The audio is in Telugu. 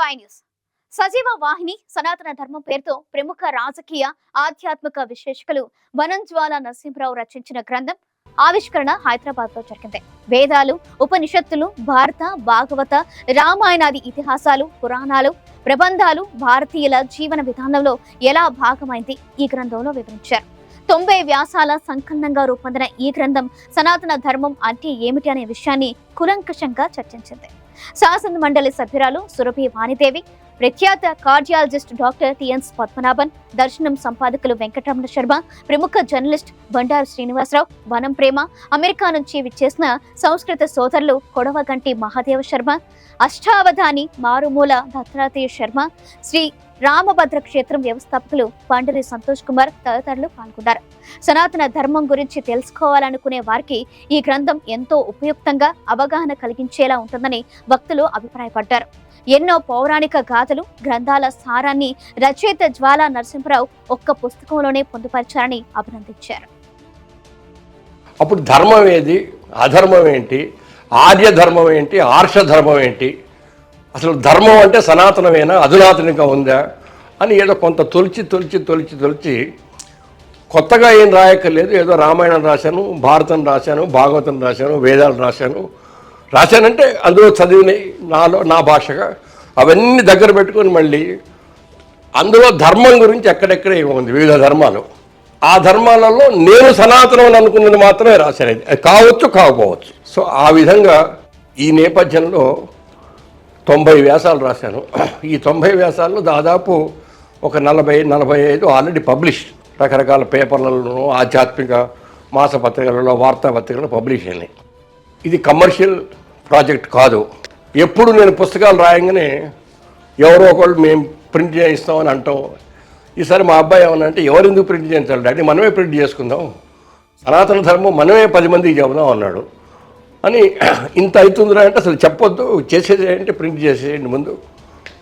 ఫైవ్ న్యూస్ సజీవ వాహిని సనాతన ధర్మం పేరుతో ప్రముఖ రాజకీయ ఆధ్యాత్మిక విశ్లేషకులు వనంజ్వాల నరసింహరావు రచించిన గ్రంథం ఆవిష్కరణ హైదరాబాద్ లో జరిగింది. వేదాలు, ఉపనిషత్తులు, భారత, భాగవత, రామాయణాది ఇతిహాసాలు, పురాణాలు, ప్రబంధాలు భారతీయుల జీవన విధానంలో ఎలా భాగమైంది ఈ గ్రంథంలో వివరించారు. 90 వ్యాసాల సంకలనంగా రూపొందిన ఈ గ్రంథం సనాతన ధర్మం అంటే ఏమిటి అనే విషయాన్ని కులంకషంగా చర్చించింది. శాసన మండలి సభ్యురాలు సురభి వాణిదేవి, ప్రఖ్యాత కార్డియాలజిస్ట్ డాక్టర్ టిఎన్స్ పద్మనాభన్, దర్శనం సంపాదకులు వెంకటరమణ శర్మ, ప్రముఖ జర్నలిస్ట్ బండారు శ్రీనివాసరావు, వనం ప్రేమ, అమెరికా నుంచి విచ్చేసిన సంస్కృత సోదరులు కొడవగంటి మహాదేవ శర్మ, అష్టావధాని మారుమూల దత్తాత్రేయ శర్మ, శ్రీ రామభద్ర క్షేత్రం వ్యవస్థాపకులు పండరి సంతోష్ కుమార్ తదితరులు పాల్గొన్నారు. సనాతన ధర్మం గురించి తెలుసుకోవాలనుకునే వారికి ఈ గ్రంథం ఎంతో ఉపయుక్తంగా అవగాహన కలిగించేలా ఉంటుందని భక్తులు అభిప్రాయపడ్డారు. ఎన్నో పౌరాణిక గాథలు, గ్రంథాల సారాన్ని రచయిత జ్వాలా నరసింహరావు ఒక్క పుస్తకంలోనే పొందుపరిచారని అభినందించారు. అప్పుడు ధర్మం ఏది, అధర్మం ఏంటి, ఆర్య ధర్మం ఏంటి, ఆర్ష ధర్మం ఏంటి, అసలు ధర్మం అంటే సనాతనమేనా, అధునాతనంగా ఉందా అని ఏదో కొంత తొలిచి కొత్తగా ఏం రాయక్కర్లేదు. ఏదో రామాయణం రాశాను, భారతం రాశాను, భాగవతం రాశాను, వేదాలు రాశానంటే అందులో చదివినాయి నా భాషగా అవన్నీ దగ్గర పెట్టుకొని మళ్ళీ అందులో ధర్మం గురించి ఎక్కడెక్కడ ఏముంది, వివిధ ధర్మాలు, ఆ ధర్మాలలో నేను సనాతనం అనుకున్నది మాత్రమే రాశాను. అది కావచ్చు, కాకపోవచ్చు. సో ఆ విధంగా ఈ నేపథ్యంలో 90 వ్యాసాలు రాశాను. ఈ 90 వ్యాసాల్లో దాదాపు ఒక 40-45 ఆల్రెడీ పబ్లిష్ రకరకాల పేపర్లలో, ఆధ్యాత్మిక మాసపత్రికలలో, వార్తాపత్రికలలో పబ్లిష్ అయినాయి. ఇది కమర్షియల్ ప్రాజెక్ట్ కాదు. ఎప్పుడు నేను పుస్తకాలు రాయంగానే ఎవరో ఒకళ్ళు మేము ప్రింట్ చేయిస్తామని అంటాం. ఈసారి మా అబ్బాయి ఏమన్నా ఎవరెందుకు ప్రింట్ చేయించాలి డాడీ, మనమే ప్రింట్ చేసుకుందాం, సనాతన ధర్మం మనమే 10 మందికి చెబుదాం అన్నాడు. అని ఇంత అవుతుందిరా అంటే అసలు చెప్పొద్దు, చేసేది అంటే ప్రింట్ చేసేయండి ముందు